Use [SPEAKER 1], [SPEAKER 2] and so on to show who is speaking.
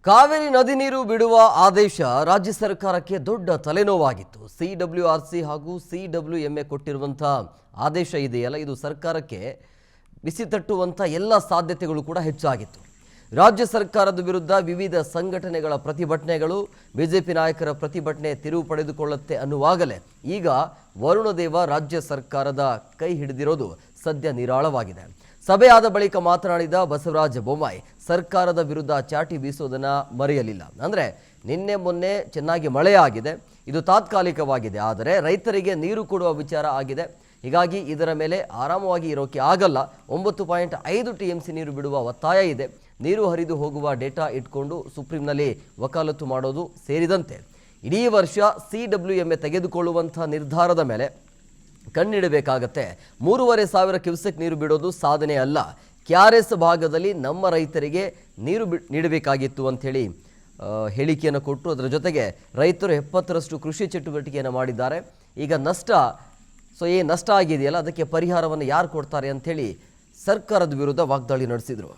[SPEAKER 1] ಕಾವೇರಿ ನದಿ ನೀರು ಬಿಡುವ ಆದೇಶ ರಾಜ್ಯ ಸರ್ಕಾರಕ್ಕೆ ದೊಡ್ಡ ತಲೆನೋವಾಗಿತ್ತು. ಸಿಡಬ್ಲ್ಯೂಆರ್ಸಿ ಹಾಗೂ ಸಿಡಬ್ಲ್ಯೂಎಂಎ ಕೊಟ್ಟಿರುವಂತಹ ಆದೇಶ ಇದೆಯಲ್ಲ, ಇದು ಸರ್ಕಾರಕ್ಕೆ ಬಿಸಿ ತಟ್ಟುವಂತ ಎಲ್ಲ ಸಾಧ್ಯತೆಗಳು ಕೂಡ ಹೆಚ್ಚಾಗಿತ್ತು. ರಾಜ್ಯ ಸರ್ಕಾರದ ವಿರುದ್ಧ ವಿವಿಧ ಸಂಘಟನೆಗಳ ಪ್ರತಿಭಟನೆಗಳು, ಬಿಜೆಪಿ ನಾಯಕರ ಪ್ರತಿಭಟನೆ ತಿರುವು ಪಡೆದುಕೊಳ್ಳುತ್ತೆ ಅನ್ನುವಾಗಲೇ ಈಗ ವರುಣದೇವ ರಾಜ್ಯ ಸರ್ಕಾರದ ಕೈ ಹಿಡಿದಿರೋದು ಸದ್ಯ ನಿರಾಳವಾಗಿದೆ. ಸಭೆಯಾದ ಬಳಿಕ ಮಾತನಾಡಿದ ಬಸವರಾಜ ಬೊಮ್ಮಾಯಿ ಸರ್ಕಾರದ ವಿರುದ್ಧ ಚಾಟಿ ಬೀಸೋದನ್ನ ಮರೆಯಲಿಲ್ಲ. ಅಂದರೆ ನಿನ್ನೆ ಮೊನ್ನೆ ಚೆನ್ನಾಗಿ ಮಳೆ ಆಗಿದೆ, ಇದು ತಾತ್ಕಾಲಿಕವಾಗಿದೆ, ಆದರೆ ರೈತರಿಗೆ ನೀರು ಕೊಡುವ ವಿಚಾರ ಆಗಿದೆ. ಹೀಗಾಗಿ ಇದರ ಮೇಲೆ ಆರಾಮವಾಗಿ ಇರೋಕೆ ಆಗಲ್ಲ. 9.5 TMC ನೀರು ಬಿಡುವ ಒತ್ತಾಯ ಇದೆ. ನೀರು ಹರಿದು ಹೋಗುವ ಡೇಟಾ ಇಟ್ಕೊಂಡು ಸುಪ್ರೀಂನಲ್ಲಿ ವಕಾಲತ್ತು ಮಾಡೋದು ಸೇರಿದಂತೆ ಇಡೀ ವರ್ಷ ಸಿಡಬ್ಲ್ಯೂಎಂಎ ತೆಗೆದುಕೊಳ್ಳುವಂಥ ನಿರ್ಧಾರದ ಮೇಲೆ ಕಣ್ಣಿಡಬೇಕಾಗತ್ತೆ. 3,500 ಕ್ಯೂಸೆಕ್ ನೀರು ಬಿಡೋದು ಸಾಧನೆ ಅಲ್ಲ. KRS ಭಾಗದಲ್ಲಿ ನಮ್ಮ ರೈತರಿಗೆ ನೀರು ನೀಡಬೇಕಾಗಿತ್ತು ಅಂಥೇಳಿ ಹೇಳಿಕೆಯನ್ನು ಕೊಟ್ಟು, ಅದರ ಜೊತೆಗೆ ರೈತರು 70ರಷ್ಟು ಕೃಷಿ ಚಟುವಟಿಕೆಯನ್ನು ಮಾಡಿದ್ದಾರೆ. ಈಗ ನಷ್ಟ ಆಗಿದೆಯಲ್ಲ, ಅದಕ್ಕೆ ಪರಿಹಾರವನ್ನು ಯಾರು ಕೊಡ್ತಾರೆ ಅಂಥೇಳಿ ಸರ್ಕಾರದ ವಿರುದ್ಧ ವಾಗ್ದಾಳಿ ನಡೆಸಿದರು.